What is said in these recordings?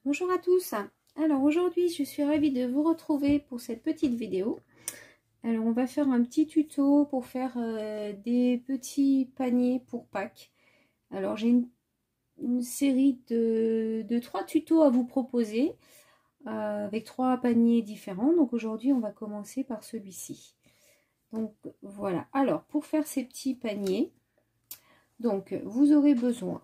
Bonjour à tous. Alors aujourd'hui je suis ravie de vous retrouver pour cette petite vidéo. Alors on va faire un petit tuto pour faire des petits paniers pour Pâques. Alors j'ai une série de 3 tutos à vous proposer avec 3 paniers différents. Donc aujourd'hui on va commencer par celui-ci. Donc voilà. Alors pour faire ces petits paniers, donc vous aurez besoin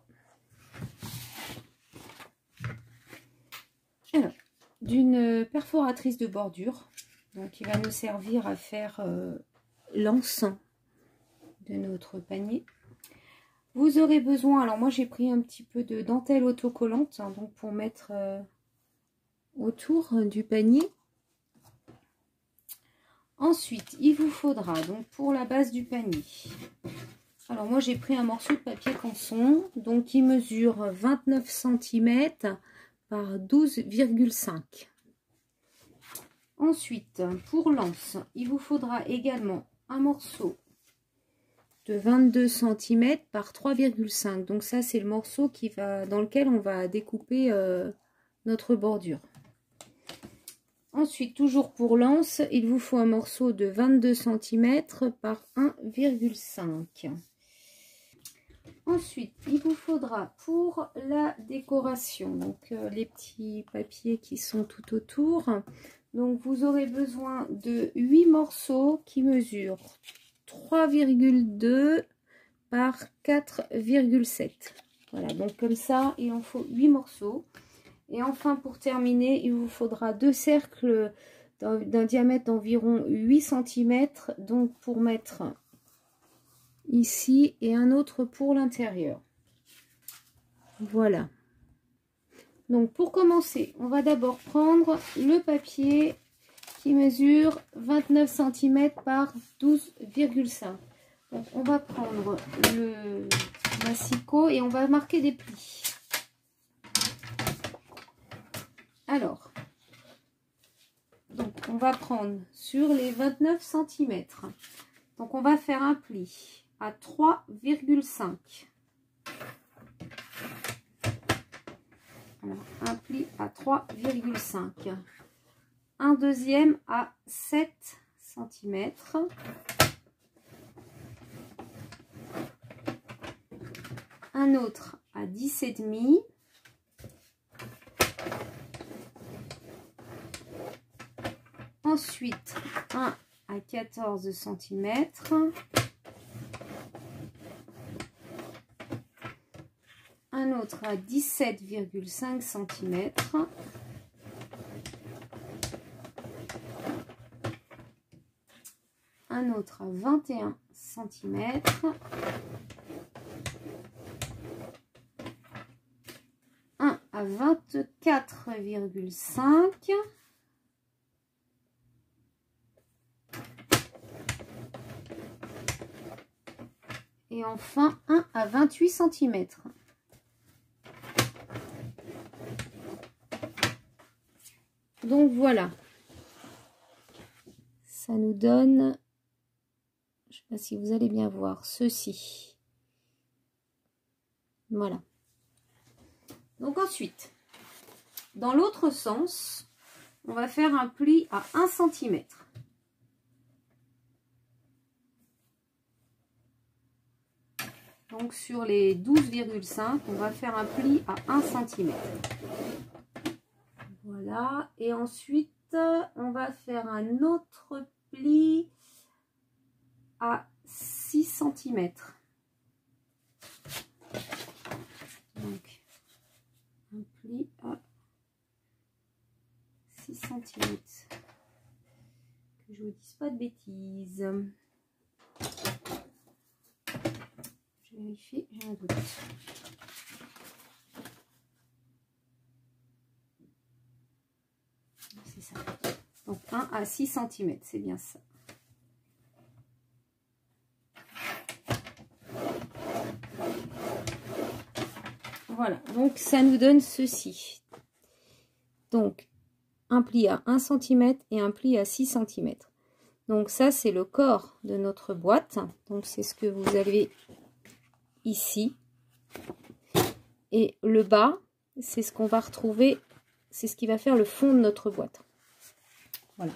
d'une perforatrice de bordure, donc qui va nous servir à faire l'ensemble de notre panier. Vous aurez besoin, alors moi j'ai pris un petit peu de dentelle autocollante, hein, donc pour mettre autour du panier. Ensuite il vous faudra donc pour la base du panier, alors moi j'ai pris un morceau de papier canson, donc qui mesure 29 cm par 12,5. Ensuite, pour l'anse, il vous faudra également un morceau de 22 cm par 3,5. Donc ça, c'est le morceau dans lequel on va découper notre bordure. Ensuite, toujours pour l'anse, il vous faut un morceau de 22 cm par 1,5. Ensuite, il vous faudra pour la décoration, donc les petits papiers qui sont tout autour. Donc vous aurez besoin de 8 morceaux qui mesurent 3,2 par 4,7. Voilà, donc comme ça, il en faut 8 morceaux. Et enfin, pour terminer, il vous faudra 2 cercles d'un diamètre d'environ 8 cm, donc pour mettre ici et un autre pour l'intérieur. Voilà. Donc pour commencer, on va d'abord prendre le papier qui mesure 29 cm par 12,5. Donc on va prendre le massicot et on va marquer des plis. Alors, donc on va prendre sur les 29 cm. Donc on va faire un pli à 3,5. Un pli à 3,5. Un deuxième à 7 cm. Un autre à 10,5. Ensuite, un à 14 cm. Un autre à 17,5 cm. Un autre à 21 cm. Un à 24,5. Et enfin un à 28 cm. Donc voilà, ça nous donne, je ne sais pas si vous allez bien voir, ceci. Voilà. Donc ensuite, dans l'autre sens, on va faire un pli à 1 cm. Donc sur les 12,5, on va faire un pli à 1 cm. Voilà, et ensuite on va faire un autre pli à 6 cm. Donc un pli à 6 cm. Que je vous dise pas de bêtises. Je vérifie, j'ai un doute. C'est ça. Donc 1 à 6 cm, c'est bien ça. Voilà, donc ça nous donne ceci. Donc un pli à 1 cm et un pli à 6 cm. Donc ça c'est le corps de notre boîte. Donc c'est ce que vous avez ici. Et le bas, c'est ce qu'on va retrouver c'est ce qui va faire le fond de notre boîte. Voilà.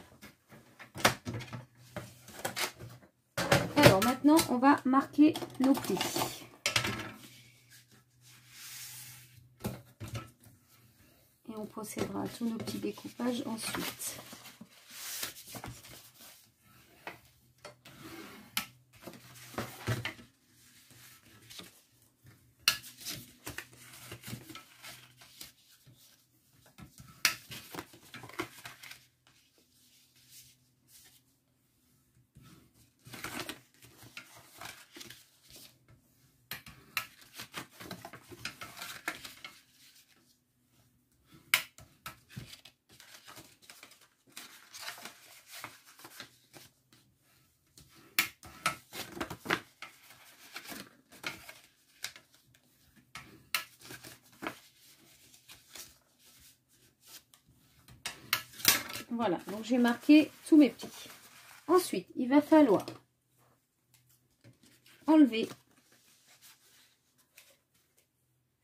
Alors maintenant, on va marquer nos plis. Et on procédera à tous nos petits découpages ensuite. Voilà, donc j'ai marqué tous mes plis. Ensuite, il va falloir enlever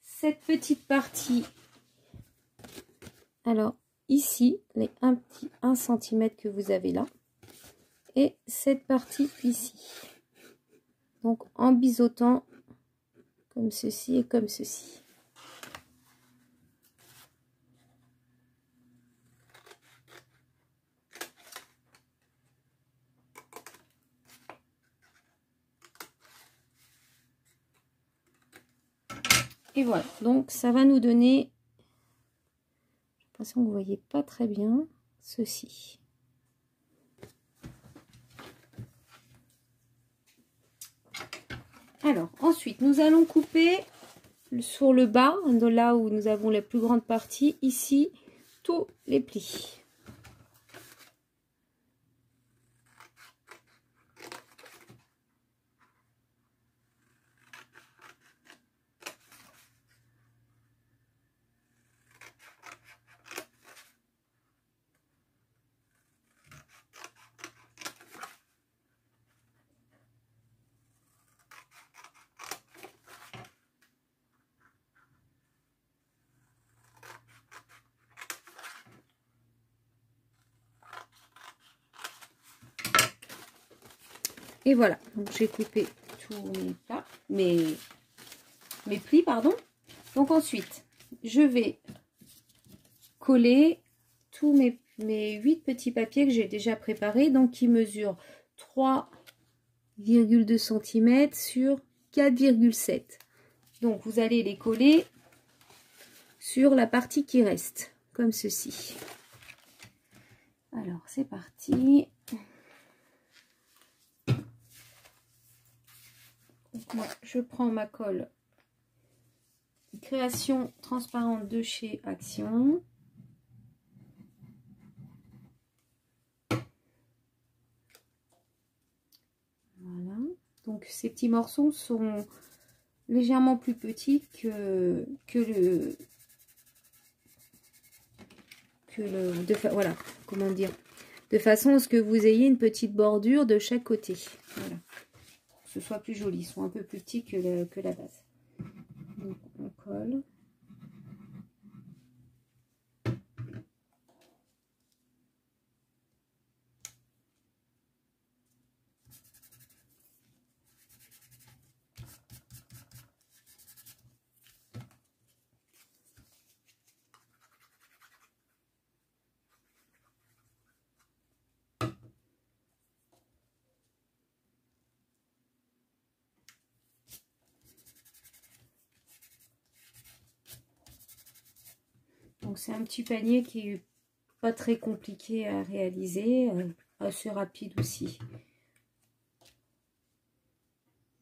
cette petite partie. Alors, ici, les 1 cm que vous avez là. Et cette partie ici. Donc, en biseautant comme ceci et comme ceci. Et voilà, donc ça va nous donner, j'ai l'impression que vous ne voyez pas très bien, ceci. Alors, ensuite, nous allons couper sur le bas, de là où nous avons la plus grande partie, ici, tous les plis. Et voilà, donc j'ai coupé tous mes plis, pardon. Donc ensuite, je vais coller tous mes 8 petits papiers que j'ai déjà préparés, donc qui mesurent 3,2 cm sur 4,7. Donc vous allez les coller sur la partie qui reste, comme ceci. Alors c'est parti. Donc, moi, je prends ma colle création transparente de chez Action. Voilà. Donc ces petits morceaux sont légèrement plus petits voilà, comment dire, de façon à ce que vous ayez une petite bordure de chaque côté. Voilà. Que ce soit plus joli, ils sont un peu plus petits que la base. Donc on colle. Donc c'est un petit panier qui est pas très compliqué à réaliser, assez rapide aussi.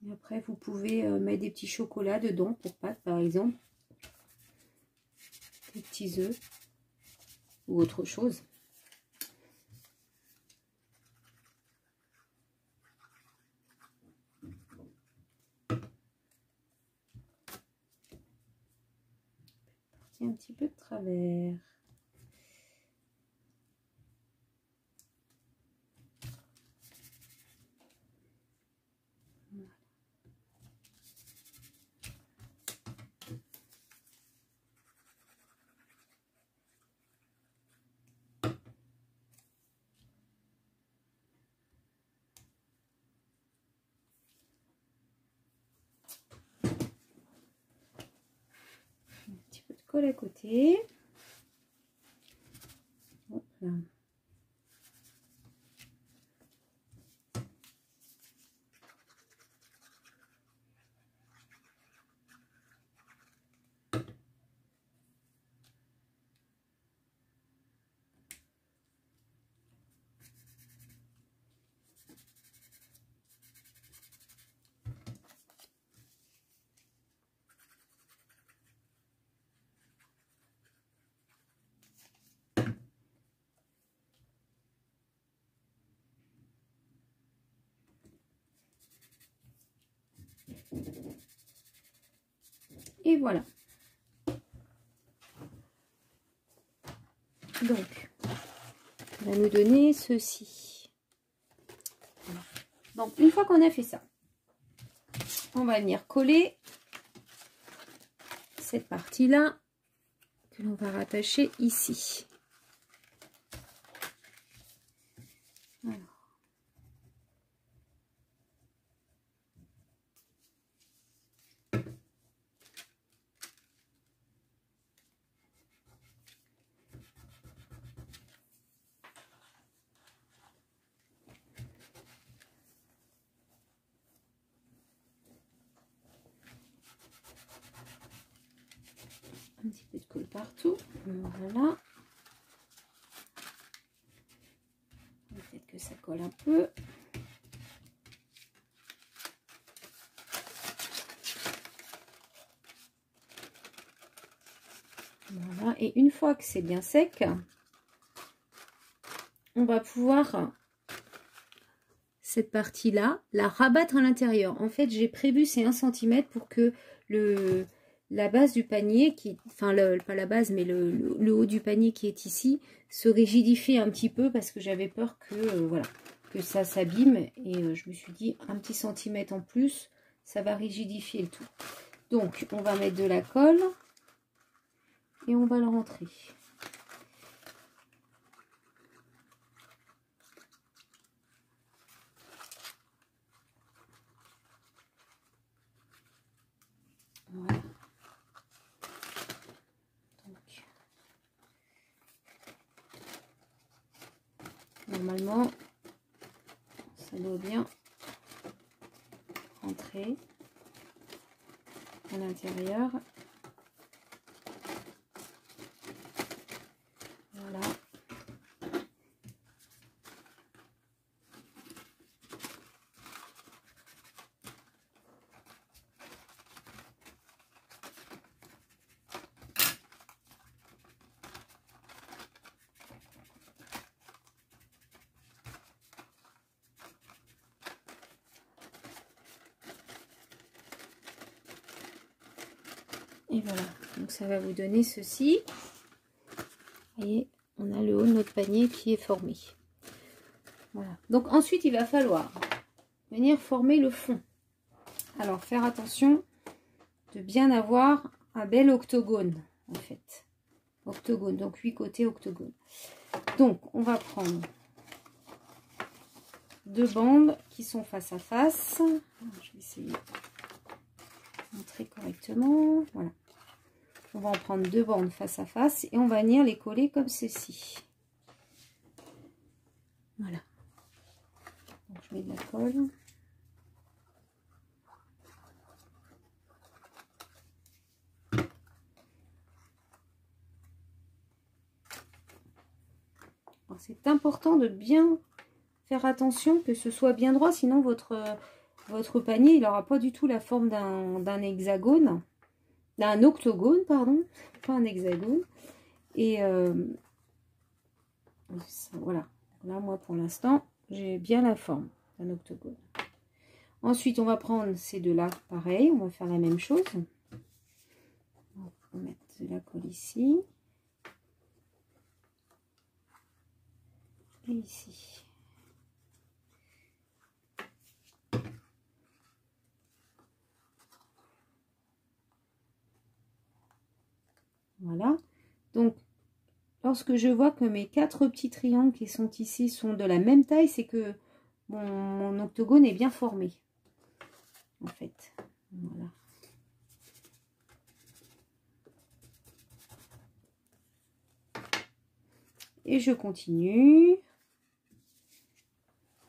Et après vous pouvez mettre des petits chocolats dedans pour Pâques par exemple, des petits œufs ou autre chose. Un petit peu de travers. Voilà. colle à côté. Hop là. Et voilà. Donc, on va nous donner ceci. Donc, une fois qu'on a fait ça, on va venir coller cette partie-là que l'on va rattacher ici. Alors. Un petit peu de colle partout. Voilà. Peut-être que ça colle un peu. Voilà. Et une fois que c'est bien sec, on va pouvoir cette partie-là, la rabattre à l'intérieur. En fait, j'ai prévu c'est 1 cm pour que la base du panier, enfin pas la base, mais le haut du panier qui est ici, se rigidifie un petit peu parce que j'avais peur que, voilà, que ça s'abîme. Et je me suis dit, un petit centimètre en plus, ça va rigidifier le tout. Donc, on va mettre de la colle et on va le rentrer. Voilà. Donc, normalement, ça doit bien rentrer à l'intérieur. Voilà. Et voilà, donc ça va vous donner ceci. Vous voyez, on a le haut de notre panier qui est formé. Voilà. Donc ensuite, il va falloir venir former le fond. Alors, faire attention de bien avoir un bel octogone, en fait. Octogone, donc 8 côtés octogone. Donc, on va prendre 2 bandes qui sont face à face. Je vais essayer de montrer correctement. Voilà. On va en prendre 2 bandes face à face et on va venir les coller comme ceci. Voilà. Donc je mets de la colle. C'est important de bien faire attention que ce soit bien droit, sinon votre panier il n'aura pas du tout la forme d'un hexagone. D'un octogone, pardon, pas un hexagone. Et voilà. Là, moi, pour l'instant, j'ai bien la forme d'un octogone. Ensuite, on va prendre ces deux-là, pareil. On va faire la même chose. On va mettre de la colle ici. Et ici. Voilà. Donc, lorsque je vois que mes 4 petits triangles qui sont ici sont de la même taille, c'est que mon octogone est bien formé. En fait. Voilà. Et je continue.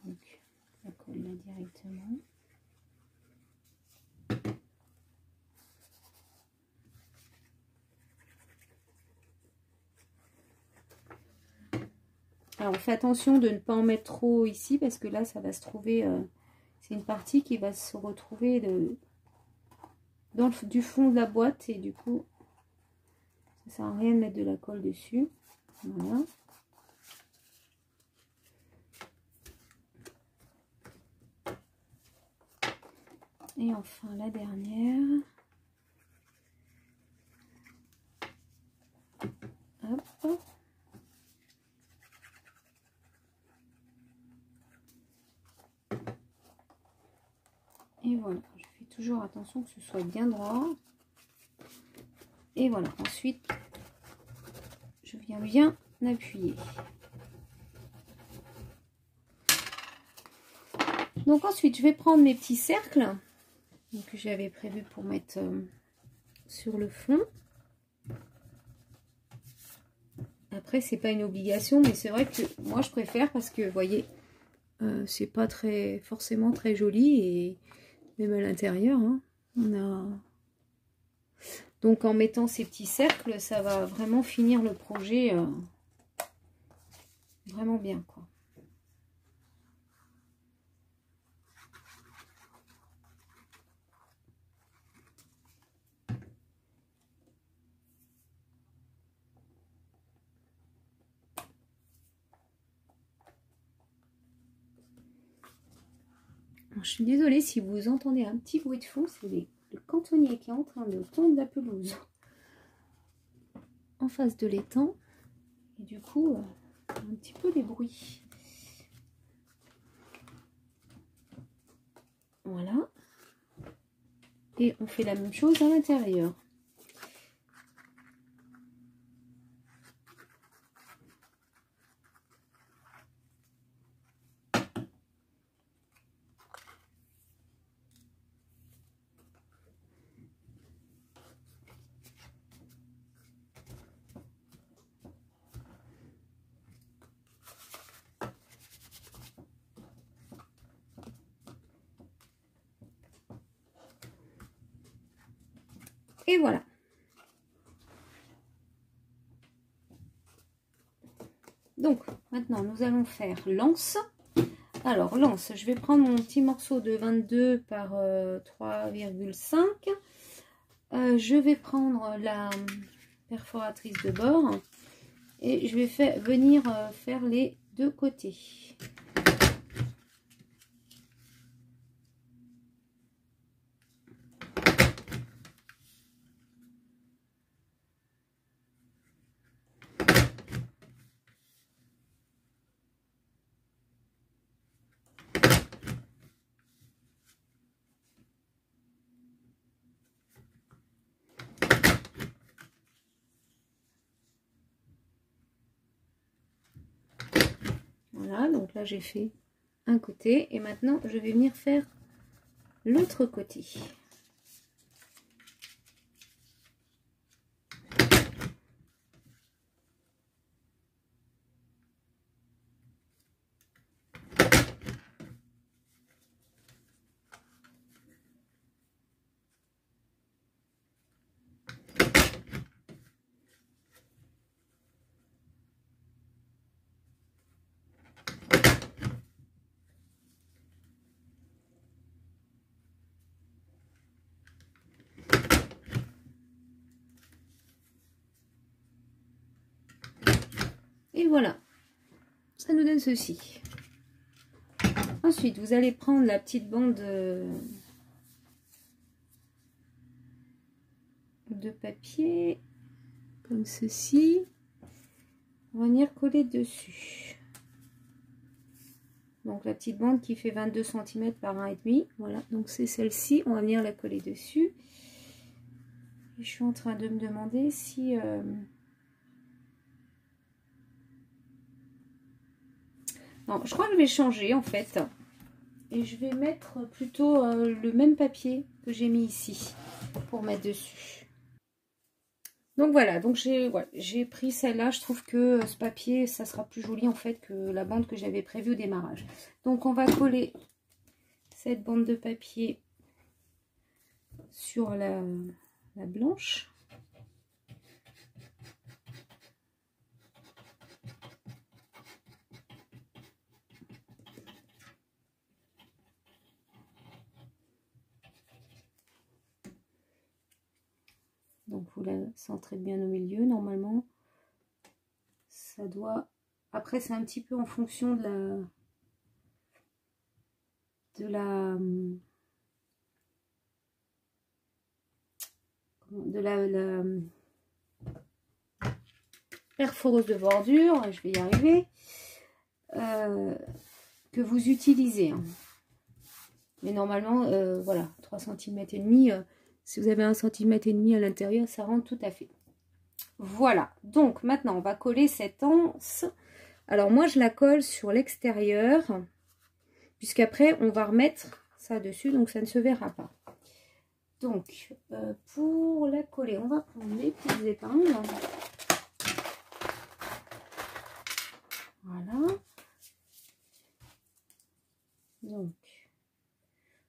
Donc, la colle là directement. Alors, on fait attention de ne pas en mettre trop ici parce que là, ça va se trouver... c'est une partie qui va se retrouver du fond de la boîte et du coup, ça sert à rien de mettre de la colle dessus. Voilà. Et enfin, la dernière. Hop. Et voilà, je fais toujours attention que ce soit bien droit. Et voilà, ensuite, je viens bien appuyer. Donc ensuite, je vais prendre mes petits cercles que j'avais prévu pour mettre sur le fond. Après, c'est pas une obligation, mais c'est vrai que moi, je préfère parce que, vous voyez, c'est pas forcément très joli et même à l'intérieur, hein, on a... Donc en mettant ces petits cercles, ça va vraiment finir le projet vraiment bien, quoi. Alors, je suis désolée si vous entendez un petit bruit de fond, c'est le cantonnier qui est en train de tondre la pelouse en face de l'étang. Et du coup, un petit peu des bruits. Voilà. Et on fait la même chose à l'intérieur. Et voilà. Donc, maintenant, nous allons faire l'anse. Alors, l'anse, je vais prendre mon petit morceau de 22 par 3,5. Je vais prendre la perforatrice de bord et je vais venir faire les deux côtés. Voilà, donc là j'ai fait un côté et maintenant je vais venir faire l'autre côté. Et voilà, ça nous donne ceci. Ensuite, vous allez prendre la petite bande de papier, comme ceci. On va venir coller dessus. Donc la petite bande qui fait 22 cm par 1,5. Voilà, donc c'est celle-ci. On va venir la coller dessus. Et je suis en train de me demander si... Non, je crois que je vais changer en fait. Et je vais mettre plutôt le même papier que j'ai mis ici pour mettre dessus. Donc voilà, donc j'ai pris celle-là. Je trouve que ce papier, ça sera plus joli en fait que la bande que j'avais prévue au démarrage. Donc on va coller cette bande de papier sur la blanche. Donc vous la centrez bien au milieu. Normalement, ça doit... Après, c'est un petit peu en fonction de la perforeuse de bordure, je vais y arriver, que vous utilisez. Hein. Mais normalement, voilà, 3,5 cm. Si vous avez 1,5 cm à l'intérieur, ça rentre tout à fait. Voilà, donc maintenant, on va coller cette anse. Alors moi, je la colle sur l'extérieur, puisqu'après, on va remettre ça dessus, donc ça ne se verra pas. Donc, pour la coller, on va prendre les petites épingles. Voilà. Donc,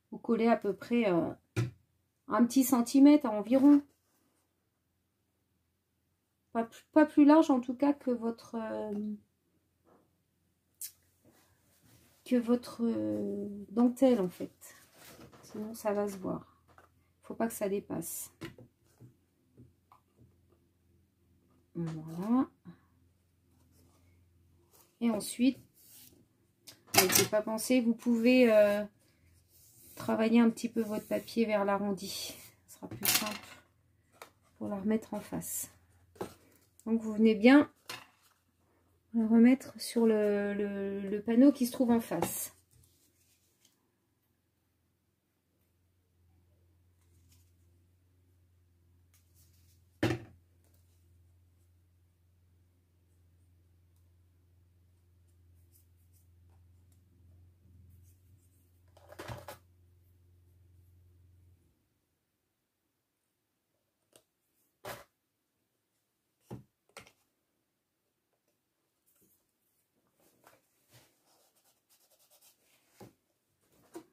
vous collez à peu près un petit centimètre environ. Pas plus large en tout cas que votre dentelle en fait. Sinon ça va se voir. Faut pas que ça dépasse. Voilà. Et ensuite, n'hésitez pas à penser, vous pouvez travailler un petit peu votre papier vers l'arrondi. Ce sera plus simple pour la remettre en face. Donc vous venez bien la remettre sur le panneau qui se trouve en face.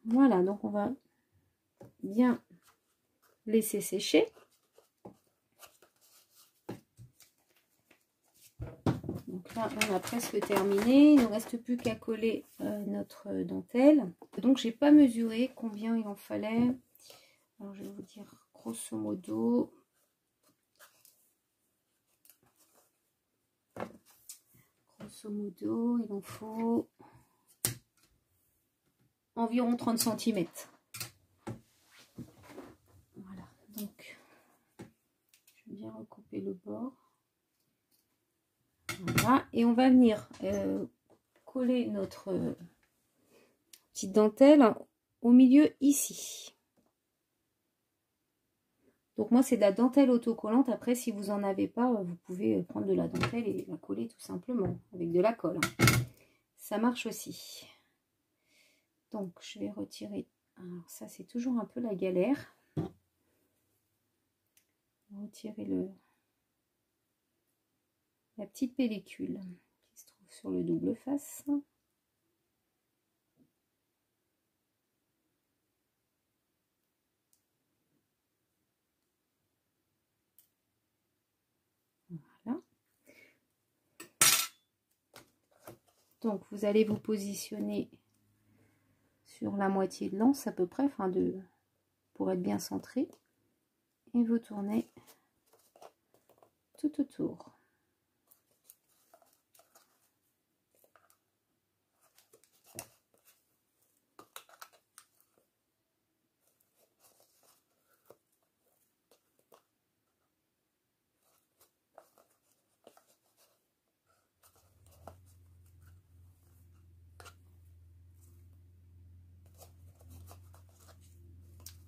Voilà, donc on va bien laisser sécher. Donc là, on a presque terminé. Il ne nous reste plus qu'à coller notre dentelle. Donc, j'ai pas mesuré combien il en fallait. Alors, je vais vous dire grosso modo. Grosso modo, il en faut environ 30 cm. Voilà, donc je vais bien recouper le bord. Voilà, et on va venir coller notre petite dentelle au milieu ici. Donc moi c'est de la dentelle autocollante. Après si vous en avez pas, vous pouvez prendre de la dentelle et la coller tout simplement avec de la colle. Ça marche aussi. Donc je vais retirer. Alors ça c'est toujours un peu la galère. Retirer la petite pellicule qui se trouve sur le double face. Voilà. Donc vous allez vous positionner sur la moitié de l'anse à peu près, enfin pour être bien centré, et vous tournez tout autour.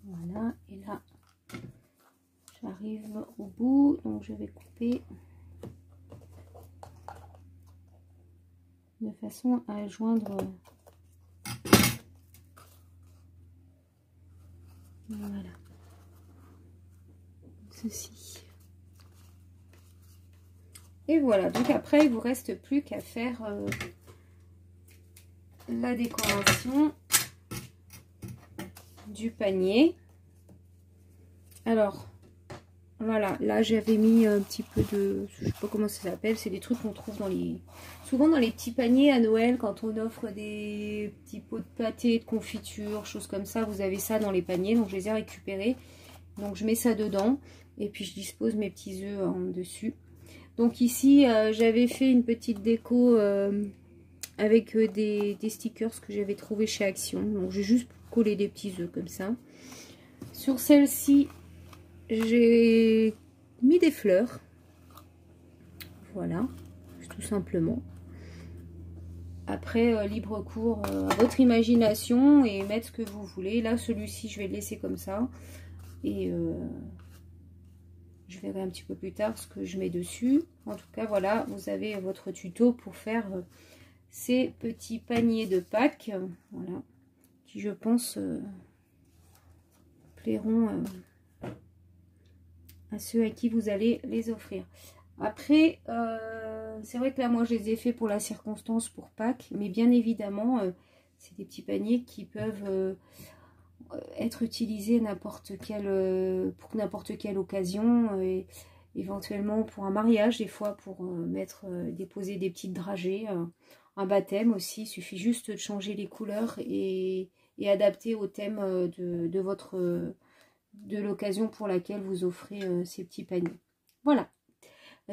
Voilà, et là j'arrive au bout, donc je vais couper de façon à joindre. Voilà, ceci. Et voilà, donc après, il vous reste plus qu'à faire la décoration du panier. Alors, voilà, là j'avais mis un petit peu de, je sais pas comment ça s'appelle, c'est des trucs qu'on trouve souvent dans les petits paniers à Noël, quand on offre des petits pots de pâté, de confiture, choses comme ça, vous avez ça dans les paniers, donc je les ai récupérés. Donc je mets ça dedans, et puis je dispose mes petits œufs en dessus. Donc ici, j'avais fait une petite déco avec des stickers que j'avais trouvé chez Action. Donc j'ai juste collé des petits œufs comme ça. Sur celle-ci, j'ai mis des fleurs. Voilà, tout simplement. Après, libre cours à votre imagination et mettre ce que vous voulez. Là, celui-ci, je vais le laisser comme ça. Et je verrai un petit peu plus tard ce que je mets dessus. En tout cas, voilà, vous avez votre tuto pour faire ces petits paniers de Pâques. Voilà, qui, je pense, plairont à ceux à qui vous allez les offrir. Après, c'est vrai que là, moi, je les ai fait pour la circonstance, pour Pâques. Mais bien évidemment, c'est des petits paniers qui peuvent être utilisés pour n'importe quelle occasion. Et éventuellement pour un mariage, des fois pour déposer des petites dragées. Un baptême aussi, il suffit juste de changer les couleurs et adapter au thème de l'occasion pour laquelle vous offrez ces petits paniers. Voilà,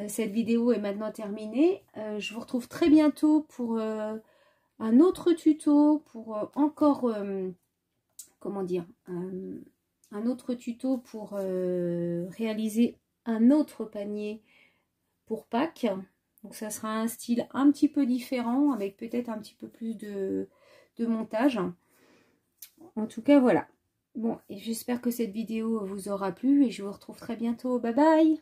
cette vidéo est maintenant terminée. Je vous retrouve très bientôt pour un autre tuto, pour encore, comment dire, un autre tuto pour réaliser un autre panier pour Pâques. Donc ça sera un style un petit peu différent, avec peut-être un petit peu plus de montage. En tout cas, voilà. Bon, et j'espère que cette vidéo vous aura plu et je vous retrouve très bientôt. Bye bye!